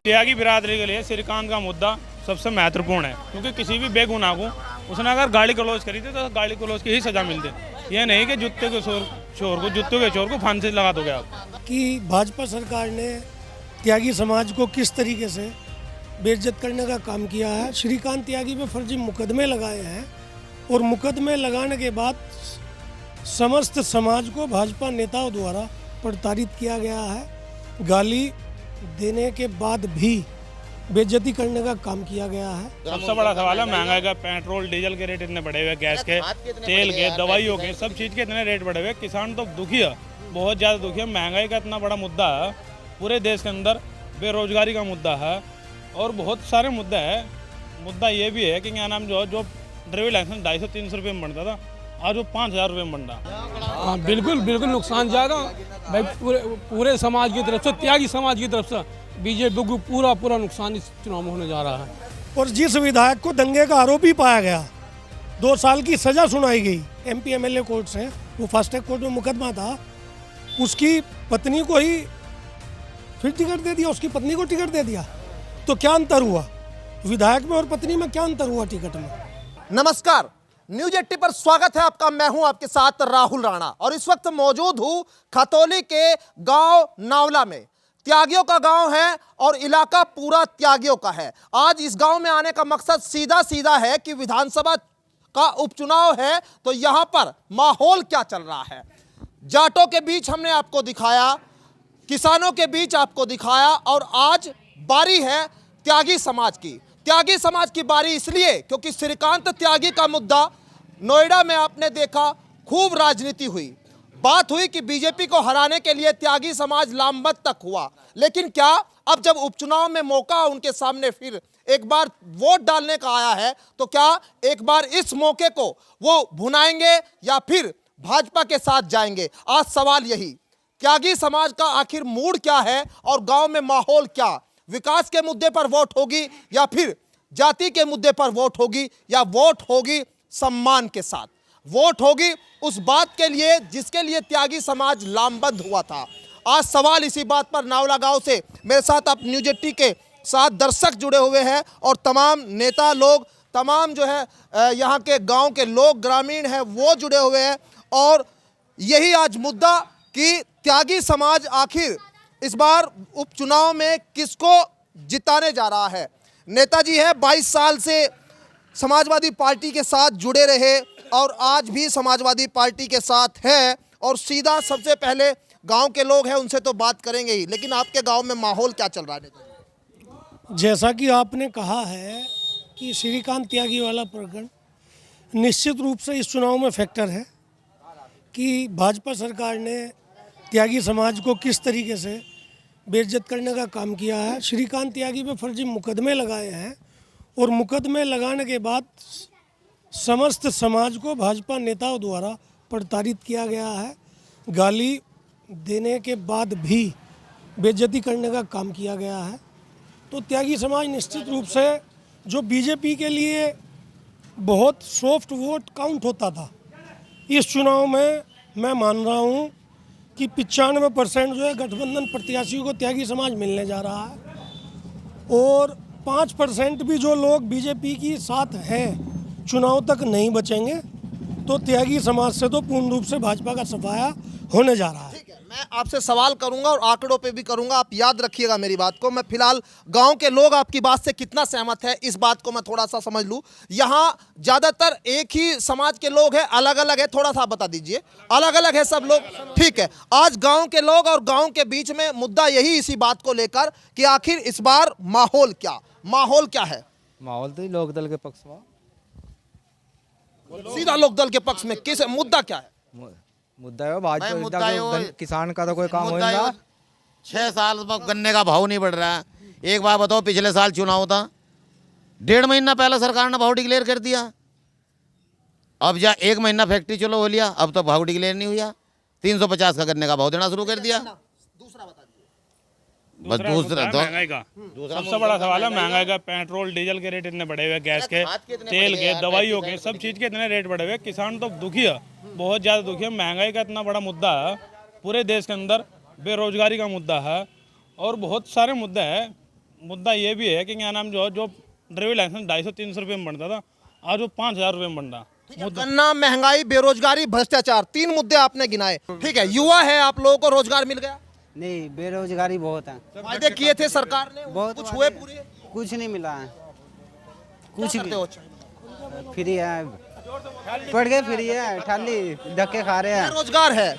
त्यागी बिरादरी के लिए श्रीकांत का मुद्दा सबसे महत्वपूर्ण है, क्योंकि किसी भी बेगुनाह को उसने अगर गाड़ी क्लोज करी थी तो गाड़ी क्लोज की ही सजा मिलती। ये नहीं कि जूते के चोर को फांसी लगा दोगे आप। कि भाजपा सरकार ने त्यागी समाज को किस तरीके से बेइज्जत करने का काम किया है। श्रीकांत त्यागी पे फर्जी मुकदमे लगाए हैं और मुकदमे लगाने के बाद समस्त समाज को भाजपा नेताओं द्वारा प्रताड़ित किया गया है। गाली देने के बाद भी बेइज्जती करने का काम किया गया है। सबसे बड़ा सवाल है महंगाई का। पेट्रोल डीजल के रेट इतने बढ़े हुए, गैस के, तेल के, दवाइयों के, सब चीज़ के इतने रेट बढ़े हुए। किसान तो दुखी है, बहुत ज़्यादा दुखी है। महंगाई का इतना बड़ा मुद्दा है पूरे देश के अंदर, बेरोजगारी का मुद्दा है और बहुत सारे मुद्दे हैं। मुद्दा ये भी है कि क्या नाम जो ड्राइविंग लाइसेंस 250-300 रुपये में बनता था, आज वो 5000 रुपये में बन रहा। हाँ बिल्कुल नुकसान ज़्यादा भाई पूरे समाज की तरफ से, त्यागी समाज की तरफ से बीजेपी को पूरा नुकसान इस चुनाव में होने जा रहा है। और जिस विधायक को दंगे का आरोपी पाया गया, 2 साल की सजा सुनाई गई MP MLA कोर्ट से, वो फास्ट ट्रैक कोर्ट में मुकदमा था, उसकी पत्नी को ही फिर टिकट दे दिया, उसकी पत्नी को टिकट दे दिया। तो क्या अंतर हुआ विधायक में और पत्नी में? क्या अंतर हुआ टिकट में? नमस्कार, न्यूज 80 पर स्वागत है आपका। मैं हूं आपके साथ राहुल राणा और इस वक्त मौजूद हूं खतौली के गांव नावला में। त्यागियों का गांव है और इलाका पूरा त्यागियों का है। आज इस गांव में आने का मकसद सीधा है कि विधानसभा का उपचुनाव है तो यहां पर माहौल क्या चल रहा है। जाटों के बीच हमने आपको दिखाया, किसानों के बीच आपको दिखाया और आज बारी है त्यागी समाज की। त्यागी समाज की बारी इसलिए क्योंकि श्रीकांत त्यागी का मुद्दा नोएडा में आपने देखा, खूब राजनीति हुई, बात हुई कि बीजेपी को हराने के लिए त्यागी समाज लामबंद तक हुआ। लेकिन क्या अब जब उपचुनाव में मौका उनके सामने फिर एक बार वोट डालने का आया है तो क्या एक बार इस मौके को वो भुनाएंगे या फिर भाजपा के साथ जाएंगे? आज सवाल यही, त्यागी समाज का आखिर मूड क्या है और गांव में माहौल क्या? विकास के मुद्दे पर वोट होगी या फिर जाति के मुद्दे पर वोट होगी या वोट होगी सम्मान के साथ? वोट होगी उस बात के लिए जिसके लिए त्यागी समाज लामबंद हुआ था। आज सवाल इसी बात पर नावला गांव से मेरे साथ आप न्यूज 80 के साथ दर्शक जुड़े हुए हैं और तमाम नेता लोग, तमाम जो है यहाँ के गांव के लोग, ग्रामीण हैं, वो जुड़े हुए हैं। और यही आज मुद्दा कि त्यागी समाज आखिर इस बार उपचुनाव में किसको जिताने जा रहा है। नेताजी है 22 साल से समाजवादी पार्टी के साथ जुड़े रहे और आज भी समाजवादी पार्टी के साथ है और सीधा सबसे पहले गांव के लोग हैं उनसे तो बात करेंगे ही। लेकिन आपके गांव में माहौल क्या चल रहा है नेताजी? जैसा कि आपने कहा है कि श्रीकांत त्यागी वाला प्रकरण निश्चित रूप से इस चुनाव में फैक्टर है कि भाजपा सरकार ने त्यागी समाज को किस तरीके से बेइज्जत करने का काम किया है। श्रीकांत त्यागी पे फर्जी मुकदमे लगाए हैं और मुकदमे लगाने के बाद समस्त समाज को भाजपा नेताओं द्वारा प्रताड़ित किया गया है। गाली देने के बाद भी बेइज्जती करने का काम किया गया है। तो त्यागी समाज निश्चित रूप से जो बीजेपी के लिए बहुत सॉफ्ट वोट काउंट होता था, इस चुनाव में मैं मान रहा हूँ कि 95% जो है गठबंधन प्रत्याशियों को त्यागी समाज मिलने जा रहा है और 5% भी जो लोग बीजेपी की साथ हैं चुनाव तक नहीं बचेंगे। तो त्यागी समाज से तो पूर्ण रूप से भाजपा का सफाया होने जा रहा है। ठीक है, मैं आपसे सवाल करूंगा और आंकड़ों पे भी करूंगा, आप याद रखिएगा मेरी बात को। मैं फिलहाल गांव के लोग आपकी बात से कितना सहमत है इस बात को मैं थोड़ा सा समझ लूं। यहाँ ज्यादातर एक ही समाज के लोग हैं, अलग अलग है? थोड़ा सा बता दीजिए, अलग अलग है सब लोग? ठीक है, आज गाँव के लोग और गाँव के बीच में मुद्दा यही इसी बात को लेकर कि आखिर इस बार माहौल क्या है? माहौल तो लोकदल के पक्ष में, सीधा लोकदल के पक्ष में। किस मुद्दा क्या है? मुद्दा है भाजपा, किसान का तो कोई काम हो नहीं रहा। 6 साल में गन्ने का भाव नहीं बढ़ रहा है। एक बार बताओ, पिछले साल चुनाव था, 1.5 महीना पहले सरकार ने भाव डिक्लेयर कर दिया। अब जा 1 महीना फैक्ट्री चलो हो लिया, अब तो भाव डिक्लेयर नहीं हुआ। 350 का गन्ने का भाव देना शुरू कर दिया। दूसरा बता दीजिए। बस दूसरा महंगाई का सबसे बड़ा सवाल है महंगाई का। पेट्रोल डीजल के रेट इतने बढ़े हुए, गैस के, तेल के, दवाइयों के, सब चीज़ के इतने रेट बढ़े हुए। किसान तो दुखी है, बहुत ज़्यादा दुखी है। महंगाई का इतना बड़ा मुद्दा है पूरे देश के अंदर, बेरोजगारी का मुद्दा है और बहुत सारे मुद्दे हैं। मुद्दा ये भी है कि क्या नाम जो ड्राइविंग लाइसेंस 250-300 रुपये में बनता था, आज वो 5,000 रुपये में बन रहा। गन्ना, महंगाई, बेरोजगारी, भ्रष्टाचार, 3 मुद्दे आपने गिनाए। ठीक है, युवा है, आप लोगों को रोजगार मिल गया? नहीं, बेरोजगारी बहुत है। वायदे किए थे सरकार ने, बहुत कुछ हुए पूरे? कुछ नहीं मिला है, कुछ करते हो? फ्री है, पड़ गए फ्री है, खाली धक्के खा रहे हैं। रोजगार है,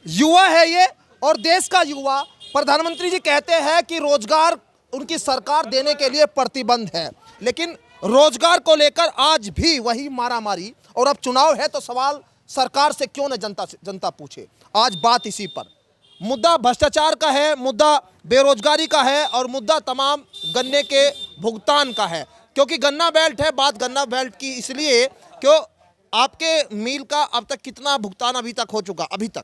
युवा है ये, और देश का युवा। प्रधानमंत्री जी कहते हैं कि रोजगार उनकी सरकार देने के लिए प्रतिबद्ध है, लेकिन रोजगार को लेकर आज भी वही मारामारी। और अब चुनाव है तो सवाल सरकार से क्यों न जनता पूछे। आज बात इसी पर, मुद्दा भ्रष्टाचार का है, मुद्दा बेरोजगारी का है, और मुद्दा तमाम गन्ने के भुगतान का है। क्योंकि गन्ना बेल्ट है, बात गन्ना बेल्ट की इसलिए क्यों, आपके मिल का अब तक कितना भुगतान अभी तक हो चुका? अभी तक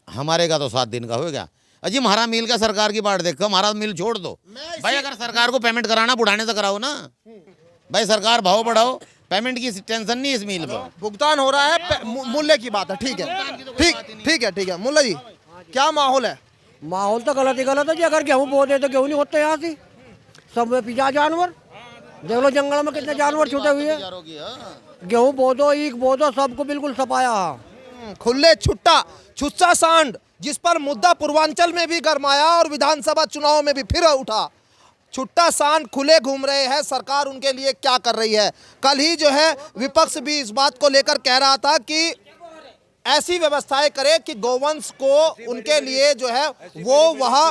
हमारे का तो 7 दिन का हो गया। अजी हमारा मिल का सरकार की बात देखो, हमारा मिल छोड़ दो भाई। अगर सरकार को पेमेंट कराना बुढ़ाने से कराओ ना भाई, सरकार भाव बढ़ाओ, पेमेंट की टेंशन नहीं इस मिल पर। भुगतान हो रहा है, मूल्य की बात है। ठीक है, ठीक है। मुल्ला जी, क्या माहौल है? माहौल तो गलत है जी। अगर गेहूँ बो दे तो गेहूँ नहीं होते यहाँ से, सब पिजा जानवर। देख लो जंगल में कितने जानवर छूटे हुए हैं। गेहूँ बो दो, ईख बो दो, सबको बिल्कुल सपाया। खुले छुट्टा सांड, जिस पर मुद्दा पूर्वांचल में भी गरमाया और विधानसभा चुनाव में भी फिर उठा। छुट्टा सांड खुले घूम रहे हैं, सरकार उनके लिए क्या कर रही है? कल ही जो है विपक्ष भी इस बात को लेकर कह रहा था कि ऐसी व्यवस्थाएं करे कि गौवंश को उनके लिए जो है वो वहाँ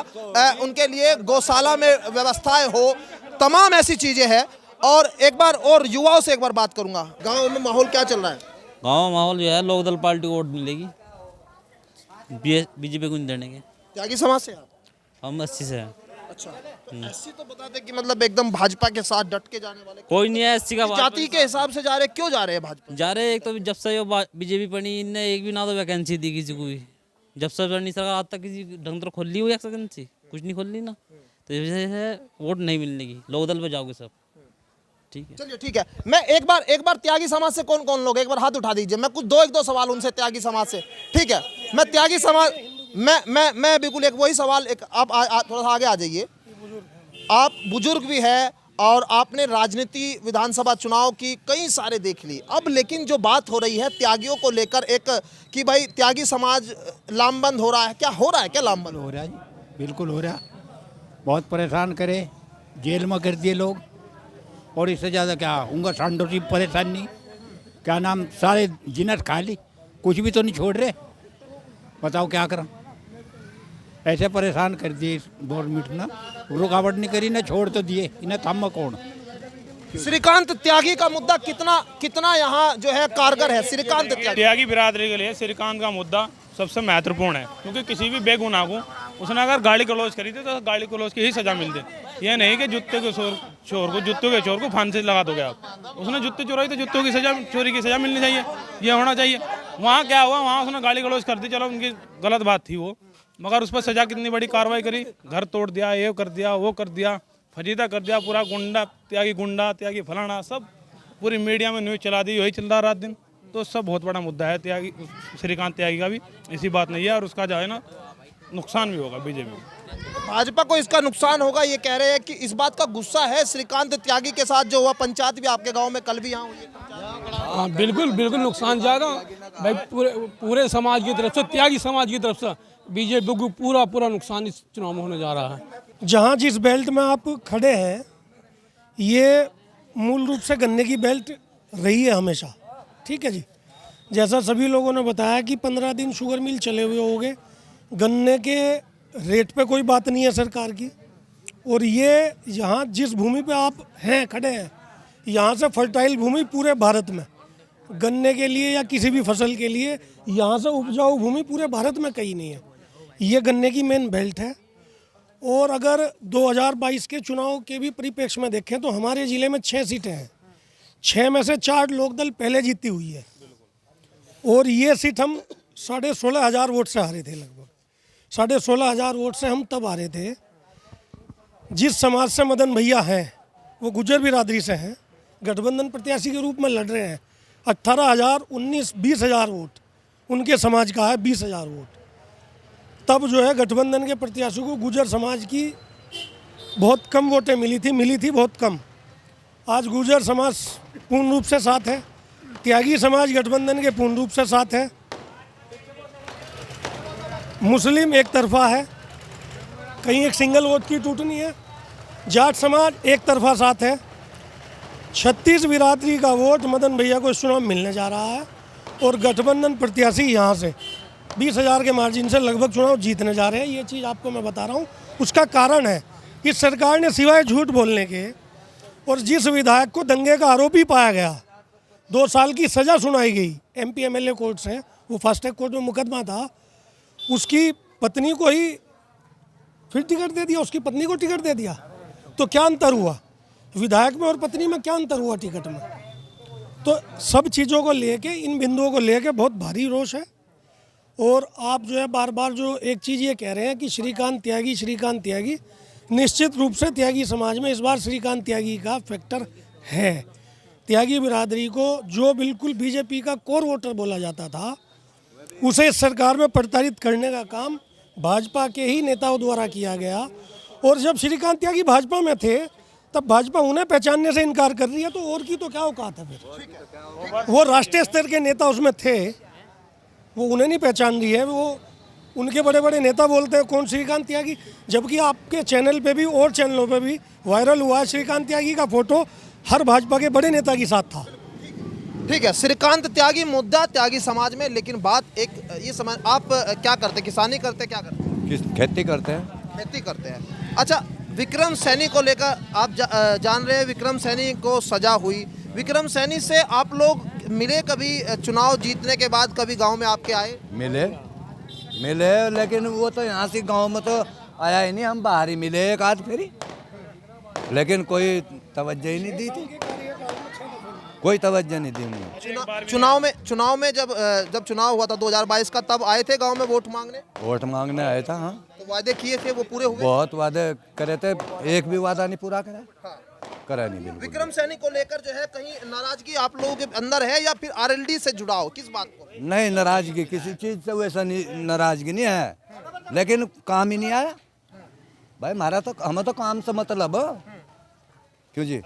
उनके लिए गौशाला में व्यवस्थाएं हो, तमाम ऐसी चीजें हैं। और एक बार और युवाओं से एक बार बात करूंगा, गांव में माहौल क्या चल रहा है? गांव में माहौल जो है, लोकदल पार्टी को वोट मिलेगी, बीजेपी को नहीं देने के। त्यागी समाज से आप? हम 80 से हैं। अच्छा, 80 तो बताते कि मतलब एकदम भाजपा के साथ डट के जाने वाले कोई नहीं है 80 का। जाति के हिसाब से जा रहे, क्यों जा रहे हैं भाजपा? जा रहे, एक तो जब से ये बीजेपी बनी, इनने एक भी ना तो वैकेंसी दी किसी को भी। जब से बनी सरकार आज तक किसी ढंग तो खोल ली हुई वैकेंसी, कुछ नहीं खोल ली ना, तो इस वजह से वोट नहीं मिलने की। लोकदल पे जाओगे सब, ठीक है? चलिए ठीक है। मैं एक बार त्यागी समाज से कौन कौन लोग, एक बार हाथ उठा दीजिए। मैं कुछ एक दो सवाल उनसे त्यागी समाज से। ठीक है, मैं त्यागी समाज, मैं बिल्कुल एक वही सवाल, एक आप थोड़ा सा आगे आ जाइए। आप बुजुर्ग भी है और आपने राजनीति विधानसभा चुनाव की कई सारे देख ली। अब लेकिन जो बात हो रही है त्यागियों को लेकर, एक कि भाई त्यागी समाज लामबंद हो रहा है, क्या हो रहा है? क्या लामबंद हो रहा है जी? बिल्कुल हो रहा, बहुत परेशान करे, जेल में कर दिए लोग। और इससे ज़्यादा क्या उनका सांडों की परेशानी, क्या नाम, सारे जिन्नत खा ली, कुछ भी तो नहीं छोड़ रहे। बताओ क्या करें, ऐसे परेशान कर दिए गवर्नमेंट ने, रुकावट नहीं करी ना, छोड़ तो दिए, इन्हें थम कौन? श्रीकांत त्यागी का मुद्दा कितना यहाँ जो है कारगर है? श्रीकांत त्यागी बिरादरी के लिए श्रीकांत का मुद्दा सबसे महत्वपूर्ण है, क्योंकि किसी भी बेगुनाह को उसने अगर गाड़ी क्लोज करी थी तो गाड़ी क्लोज की ही सजा मिलती। यह नहीं कि जूते के चोर को फांसी लगा दोगे आप। उसने जूते चोराई तो जूतों की सजा, चोरी की सजा मिलनी चाहिए, ये होना चाहिए। वहाँ क्या हुआ, वहाँ उसने गाड़ी क्लोज कर दी, चलो उनकी गलत बात थी वो, मगर उस पर सजा कितनी बड़ी कार्रवाई करी, घर तोड़ दिया, ये कर दिया, वो कर दिया, फजीता कर दिया, पूरा गुंडा त्यागी फलाना, सब पूरी मीडिया में न्यूज़ चला दी, वही चल रहा रात दिन। तो सब बहुत बड़ा मुद्दा है त्यागी, श्रीकांत त्यागी का भी ऐसी बात नहीं है, और उसका जो है ना नुकसान भी होगा बीजेपी को। भाजपा को इसका नुकसान होगा, ये कह रहे हैं कि इस बात का गुस्सा है श्रीकांत त्यागी के साथ जो हुआ। पंचायत भी आपके गांव में कल भी यहाँ हुई। हाँ बिल्कुल नुकसान ज़्यादा भाई, पूरे समाज की तरफ से, त्यागी समाज की तरफ से बीजेपी को पूरा नुकसान इस चुनाव में होने जा रहा है। जहाँ जिस बेल्ट में आप खड़े हैं, ये मूल रूप से गन्ने की बेल्ट रही है हमेशा। ठीक है जी, जैसा सभी लोगों ने बताया कि 15 दिन शुगर मिल चले हुए हो गए, गन्ने के रेट पे कोई बात नहीं है सरकार की। और ये यहाँ जिस भूमि पे आप हैं खड़े हैं, यहाँ से फर्टाइल भूमि पूरे भारत में गन्ने के लिए या किसी भी फसल के लिए, यहाँ से उपजाऊ भूमि पूरे भारत में कहीं नहीं है। ये गन्ने की मेन बेल्ट है। और अगर 2022 के चुनाव के भी परिप्रेक्ष्य में देखें तो हमारे ज़िले में 6 सीटें हैं, 6 में से 4 लोकदल पहले जीती हुई है। और ये सीट हम 16,500 वोट से हारे थे, लगभग 16,500 वोट से हम तब हारे थे। जिस समाज से मदन भैया हैं, वो गुर्जर बिरादरी से हैं, गठबंधन प्रत्याशी के रूप में लड़ रहे हैं। 18,000, 19, 20,000 वोट उनके समाज का है, 20,000 वोट। तब जो है गठबंधन के प्रत्याशी को गुर्जर समाज की बहुत कम वोटें मिली थी बहुत कम। आज गुर्जर समाज पूर्ण रूप से साथ है, त्यागी समाज गठबंधन के पूर्ण रूप से साथ है, मुस्लिम एक तरफा है, कहीं एक सिंगल वोट की टूटनी है, जाट समाज एक तरफा साथ है। 36 बिरादरी का वोट मदन भैया को इस चुनाव में मिलने जा रहा है और गठबंधन प्रत्याशी यहाँ से 20,000 के मार्जिन से लगभग चुनाव जीतने जा रहे हैं। ये चीज़ आपको मैं बता रहा हूँ। उसका कारण है कि सरकार ने सिवाय झूठ बोलने के और जिस विधायक को दंगे का आरोपी पाया गया, 2 साल की सज़ा सुनाई गई MP MLA कोर्ट से, वो फास्ट ट्रैक कोर्ट में मुकदमा था, उसकी पत्नी को ही फिर टिकट दे दिया, उसकी पत्नी को टिकट दे दिया। तो क्या अंतर हुआ विधायक में और पत्नी में? क्या अंतर हुआ टिकट में? तो सब चीज़ों को लेके, इन बिंदुओं को लेके बहुत भारी रोष है। और आप जो है बार बार जो एक चीज़ ये कह रहे हैं कि श्रीकांत त्यागी, निश्चित रूप से त्यागी समाज में इस बार श्रीकांत त्यागी का फैक्टर है। त्यागी बिरादरी को जो बिल्कुल बीजेपी का कोर वोटर बोला जाता था, उसे इस सरकार में प्रताड़ित करने का काम भाजपा के ही नेताओं द्वारा किया गया। और जब श्रीकांत त्यागी भाजपा में थे तब भाजपा उन्हें पहचानने से इनकार कर रही है, तो और की तो क्या औकात है फिर? वो राष्ट्रीय स्तर के नेता उसमें थे, वो उन्हें नहीं पहचान रही है। वो उनके बड़े बड़े नेता बोलते हैं कौन श्रीकांत त्यागी, जबकि आपके चैनल पे भी और चैनलों पे भी वायरल हुआ है श्रीकांत त्यागी का फोटो हर भाजपा के बड़े नेता के साथ था। ठीक है, श्रीकांत त्यागी मुद्दा त्यागी समाज में। लेकिन बात एक ये समझ, आप क्या करते, किसानी करते, क्या करते? खेती करते हैं। खेती करते हैं। अच्छा, विक्रम सैनी को लेकर आप जान रहे हैं, विक्रम सैनी को सजा हुई। विक्रम सैनी से आप लोग मिले कभी? चुनाव जीतने के बाद कभी गांव में आपके आए? मिले, लेकिन वो तो यहाँ से गांव में तो आया ही नहीं, हम बाहर ही मिले एक आध फेरी, लेकिन कोई तवज्जो ही नहीं दी थी, कोई तवज्जो नहीं दी उन्होंने। चुनाव में जब चुनाव हुआ था 2022 का, तब आए थे गांव में वोट मांगने आया था। हाँ, तो वादे किए थे, वो पूरे हुए? बहुत वादे करे थे, एक भी वादा नहीं पूरा करा। हाँ। करा नहीं बिल्कुल। विक्रम सैनी को लेकर जो है कहीं नाराजगी आप लोगों के अंदर है या फिर RLD से जुड़ा हो, किस बात को? नहीं, नाराजगी किसी चीज से वैसा नाराजगी नहीं है, लेकिन काम ही नहीं आया भाई। हमें तो काम से मतलब है। क्यों जी?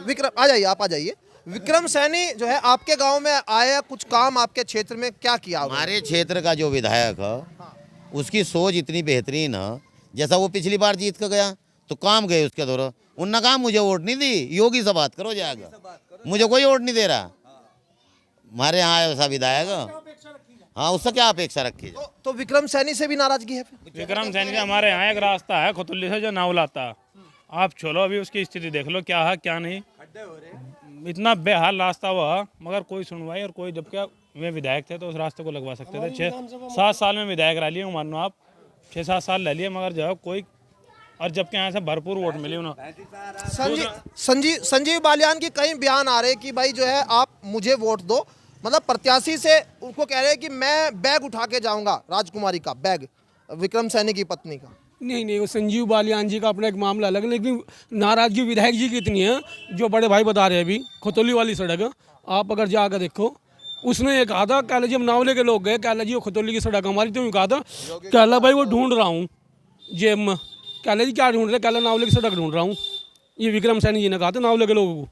विक्रम आ जाइए, आप आ जाइए। विक्रम सैनी जो है आपके गांव में आया, कुछ काम आपके क्षेत्र में क्या किया? हमारे क्षेत्र का जो विधायक है उसकी सोच इतनी बेहतरीन है, जैसा वो पिछली बार जीत कर गया तो काम गए उसके दौरान। उनने कहा मुझे वोट नहीं दी, योगी से बात करो जाएगा, मुझे कोई वोट नहीं दे रहा। हमारे यहाँ ऐसा विधायक, हाँ, उससे क्या अपेक्षा रखी? तो विक्रम सैनी से भी नाराजगी है? विक्रम सैनी का हमारे यहाँ एक रास्ता है खतुल्ली से जो नावल आता, आप चलो अभी उसकी स्थिति देख लो क्या है क्या नहीं। इतना बेहाल रास्ता हुआ, मगर कोई सुनवाई और कोई, जबकि वे विधायक थे तो उस रास्ते को लगवा सकते थे। 6-7 साल में विधायक रह लिए, मान लो आप 6-7 साल रह लिए, मगर जो है कोई, और जबकि यहाँ से भरपूर वोट मिली उन्हें। संजीव बालियान की कई बयान आ रहे कि भाई जो है आप मुझे वोट दो, मतलब प्रत्याशी से उनको कह रहे हैं कि मैं बैग उठा के जाऊंगा, राजकुमारी का बैग, विक्रम सैनी की पत्नी का। नहीं, वो संजीव बालियान जी का अपना एक मामला अलग है, लेकिन नाराजगी विधायक जी की इतनी है, जो बड़े भाई बता रहे हैं अभी खतौली वाली सड़क, आप अगर जाकर देखो, उसने ये कहा था कहला जी हम नावले के लोग गए, कहला जी वो खतौली की सड़क हमारी, तो कहा था कहला भाई वो ढूंढ रहा हूँ जेब में, कहला जी क्या ढूंढ रहे, कहला नावले की सड़क ढूंढ रहा हूँ। ये विक्रम सैनी जी ने कहा था नावले के लोगों को,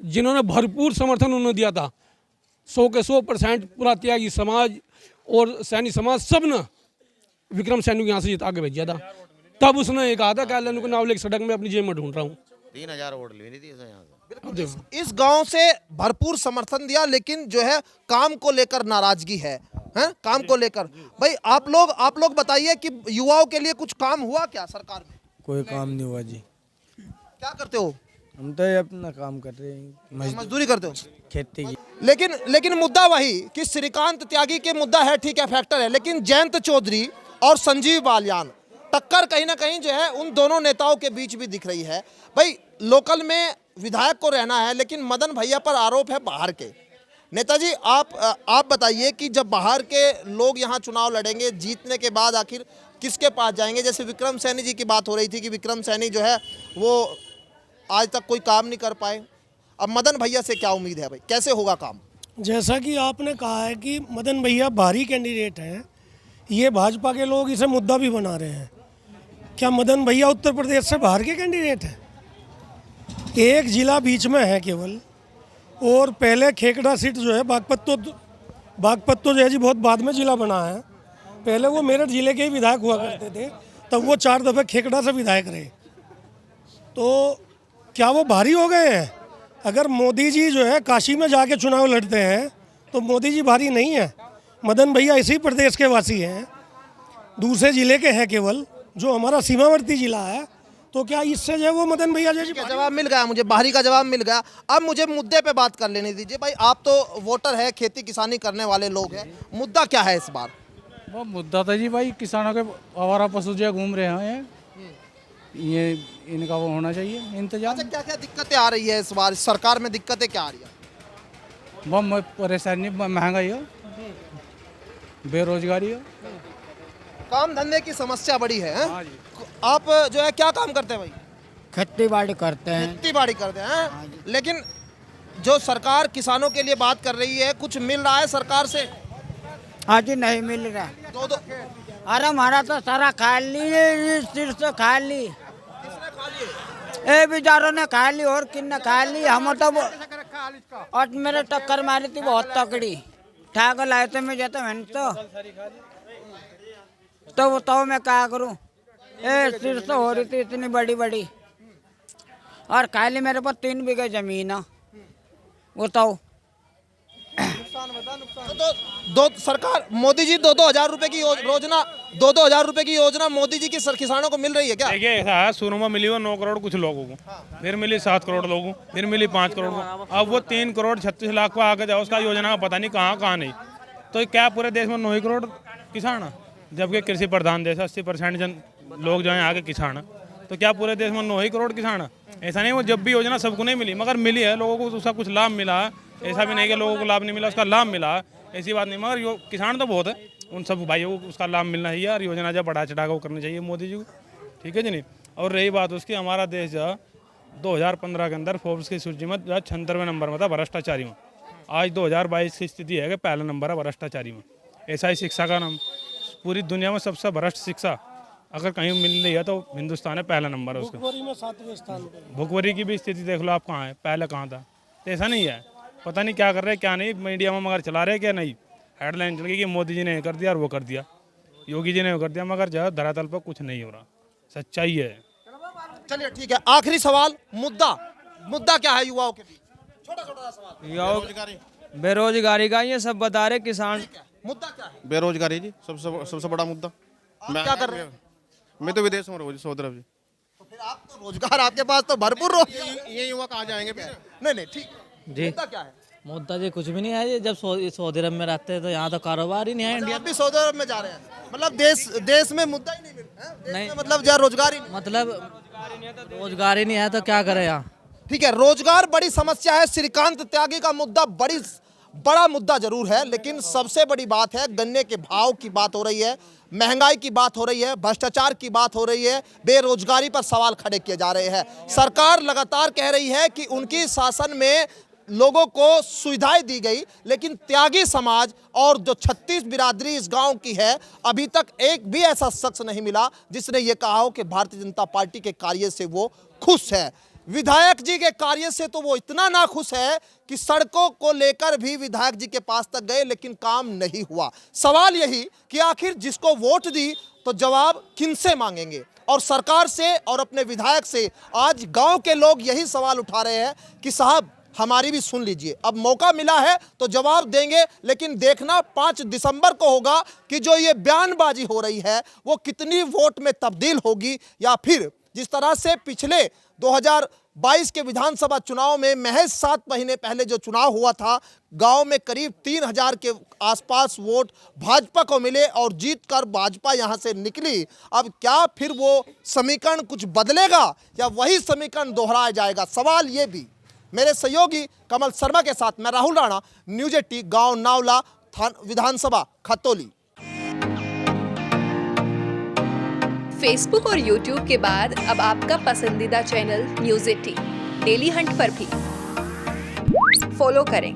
जिन्होंने भरपूर समर्थन उन्होंने दिया था, 100 के 100% पूरा त्यागी समाज और सैनी समाज सब ने विक्रम सैनी को यहाँ से जिता के भेजा था। तब उसने ये कहा था कहला को नावले की सड़क में अपनी जेब में ढूंढ रहा हूँ। 3000 वोट ली थी यहाँ से। इस गांव से भरपूर समर्थन दिया, लेकिन जो है काम को लेकर नाराजगी है, काम को लेकर। भाई आप लोग बताइए कि युवाओं के लिए कुछ काम हुआ क्या सरकार में? कोई काम नहीं हुआ जी। क्या करते हो? हम तो ये अपना काम कर रहे हैं, मजदूरी करते हो, खेती की। लेकिन मुद्दा वही कि श्रीकांत त्यागी के मुद्दा है, ठीक है, फैक्टर है, लेकिन जयंत चौधरी और संजीव बालियान, टक्कर कहीं ना कहीं जो है उन दोनों नेताओं के बीच भी दिख रही है। भाई लोकल में विधायक को रहना है, लेकिन मदन भैया पर आरोप है बाहर के। नेताजी आप बताइए कि जब बाहर के लोग यहाँ चुनाव लड़ेंगे, जीतने के बाद आखिर किसके पास जाएंगे? जैसे विक्रम सैनी जी की बात हो रही थी कि विक्रम सैनी जो है वो आज तक कोई काम नहीं कर पाए, अब मदन भैया से क्या उम्मीद है भाई, कैसे होगा काम? जैसा कि आपने कहा है कि मदन भैया भारी कैंडिडेट हैं, ये भाजपा के लोग इसे मुद्दा भी बना रहे हैं। क्या मदन भैया उत्तर प्रदेश से बाहर के कैंडिडेट हैं? एक जिला बीच में है केवल, और पहले खेकड़ा सीट जो है बागपत तो जो है जी बहुत बाद में जिला बना है। पहले वो मेरठ जिले के ही विधायक हुआ करते थे, तब वो 4 दफ़े खेकड़ा से विधायक रहे। तो क्या वो भारी हो गए हैं? अगर मोदी जी जो है काशी में जाके चुनाव लड़ते हैं तो मोदी जी भारी नहीं है। मदन भैया इसी प्रदेश के वासी हैं, दूसरे जिले के हैं केवल, जो हमारा सीमावर्ती जिला है। तो क्या इससे जो है वो मदन भैया जैसे जवाब मिल गया मुझे, बाहरी का जवाब मिल गया। अब मुझे मुद्दे पे बात कर लेने दीजिए भाई। आप तो वोटर है, खेती किसानी करने वाले लोग हैं, मुद्दा क्या है इस बार? वो मुद्दा था जी भाई, किसानों के आवारा पशु जो घूम रहे हैं, ये इनका वो होना चाहिए इंतजाम। अच्छा, क्या क्या दिक्कतें आ रही है इस बार सरकार में? दिक्कतें क्या आ रही है? बहुत परेशानी, महंगाई हो, बेरोजगारी हो, काम धंधे की समस्या बड़ी है, हैं? आप जो है क्या काम करते हैं भाई? खेती बाड़ी करते हैं। खेती बाड़ी करते हैं, लेकिन जो सरकार किसानों के लिए बात कर रही है, कुछ मिल रहा है सरकार से? हाँ जी, नहीं मिल रहा। दो अरे हमारा तो सारा खा ली, सिर से खा ली, ए बेचारों ने खा ली और किन्ने खा ली। हम तो और मेरे टक्कर मारी थी बहुत तकड़ी, ठाक लाए थे मैं जाता मैंने तो बताओ मैं क्या करूं? ए सिर से हो रही थी इतनी बड़ी बड़ी, और खाली मेरे पास 3 बीघे जमीन है, बताओ। दो सरकार मोदी जी 2-2 हज़ार रुपए की योजना 2-2 हज़ार रुपए की योजना मोदी जी की किसानों को मिल रही है क्या? देखिए ऐसा है, शुरू में मिली वो 9 करोड़ कुछ लोगों को, फिर मिली 7 करोड़ लोगों को, फिर मिली 5 करोड़ को, अब वो 3 करोड़ 36 लाख को आगे जाओ, उसका योजना का पता नहीं कहाँ नहीं। तो क्या पूरे देश में 9 करोड़ किसान है? जबकि कृषि प्रधान देश 80% लोग जो है आगे किसान है, तो क्या पूरे देश में 9 करोड़ किसान है? ऐसा नहीं, वो जब भी योजना सबको नहीं मिली, मगर मिली है लोगों को, उसका कुछ लाभ मिला है। ऐसा भी नहीं कि लोगों को लाभ नहीं मिला, उसका लाभ मिला है, ऐसी बात नहीं। मगर किसान तो बहुत है, उन सब भाइयों को उसका लाभ मिलना चाहिए, और योजना जब बढ़ा चढ़ा कर करनी चाहिए मोदी जी को, ठीक है जी नहीं। और रही बात उसकी, हमारा देश जो 2015 के अंदर फोर्ब्स की सूची में 96वें नंबर में था भ्रष्टाचारी में। आज 2022 की स्थिति है कि पहला नंबर है भ्रष्टाचारी में। ऐसा ही शिक्षा का नाम, पूरी दुनिया में सबसे भ्रष्ट शिक्षा अगर कहीं मिल रही है तो हिंदुस्तान है, पहला नंबर है उसका। भुखमरी में 7वें स्थान पे। भुखमरी की भी स्थिति देख लो आप, कहाँ है, पहले कहाँ था। तो ऐसा नहीं है, पता नहीं क्या कर रहे हैं क्या नहीं, मीडिया में मगर चला रहे क्या नहीं, हेडलाइन चल गई कि मोदी जी ने कर दिया और वो कर दिया, योगी जी ने कर दिया, मगर जो धरातल पर कुछ नहीं हो रहा, सच्चाई है। चलिए ठीक है, आखिरी सवाल, मुद्दा क्या है युवाओं के बीच? छोटा सवाल। बेरोजगारी का ये सब बता रहे किसान। मुद्दा क्या है? बेरोजगारी जी, सबसे बड़ा मुद्दा। आप क्या कर रहे हैं? मैं तो विदेश में रोज सऊदी अरब जी। तो फिर आप तो रोजगार, आपके पास तो भरपूर ये युवा कहाँ जाएंगे फिर? नहीं ठीक जी। मुद्दा क्या है? मुद्दा जी कुछ भी नहीं है, जब सऊदी अरब में रहते हैं तो यहाँ तो कारोबार ही नहीं है। इंडिया आप भी सऊदी अरब में जा रहे हैं, मतलब देश में मुद्दा ही नहीं मिल रहा है? देश नहीं। में मतलब जहाँ रोजगार ही नहीं। मतलब रोजगार ही नहीं है तो क्या करें यहाँ। ठीक है, रोजगार बड़ी समस्या है। श्रीकांत त्यागी का मुद्दा बड़ा मुद्दा जरूर है, लेकिन सबसे बड़ी बात है गन्ने के भाव की बात हो रही है, महंगाई की बात हो रही है, भ्रष्टाचार की बात हो रही है, बेरोजगारी पर सवाल खड़े किए जा रहे हैं। सरकार लगातार कह रही है कि उनकी शासन में लोगों को सुविधाएं दी गई, लेकिन त्यागी समाज और जो 36 बिरादरी इस गांव की है, अभी तक एक भी ऐसा शख्स नहीं मिला जिसने ये कहा हो कि भारतीय जनता पार्टी के कार्य से वो खुश है। विधायक जी के कार्य से तो वो इतना ना खुश है कि सड़कों को लेकर भी विधायक जी के पास तक गए, लेकिन काम नहीं हुआ। सवाल यही कि आखिर जिसको वोट दी तो जवाब किनसे मांगेंगे, और सरकार से और अपने विधायक से आज गांव के लोग यही सवाल उठा रहे हैं कि साहब हमारी भी सुन लीजिए, अब मौका मिला है तो जवाब देंगे, लेकिन देखना 5 दिसंबर को होगा कि जो ये बयानबाजी हो रही है वो कितनी वोट में तब्दील होगी, या फिर जिस तरह से पिछले 2022 के विधानसभा चुनाव में महज 7 महीने पहले जो चुनाव हुआ था, गांव में करीब 3000 के आसपास वोट भाजपा को मिले और जीतकर भाजपा यहां से निकली। अब क्या फिर वो समीकरण कुछ बदलेगा या वही समीकरण दोहराया जाएगा? सवाल ये भी। मेरे सहयोगी कमल शर्मा के साथ मैं राहुल राणा, न्यूज़ 18 गांव नावला विधानसभा खतौली। फेसबुक और यूट्यूब के बाद अब आपका पसंदीदा चैनल न्यूज़ 18 डेली हंट पर भी फॉलो करें।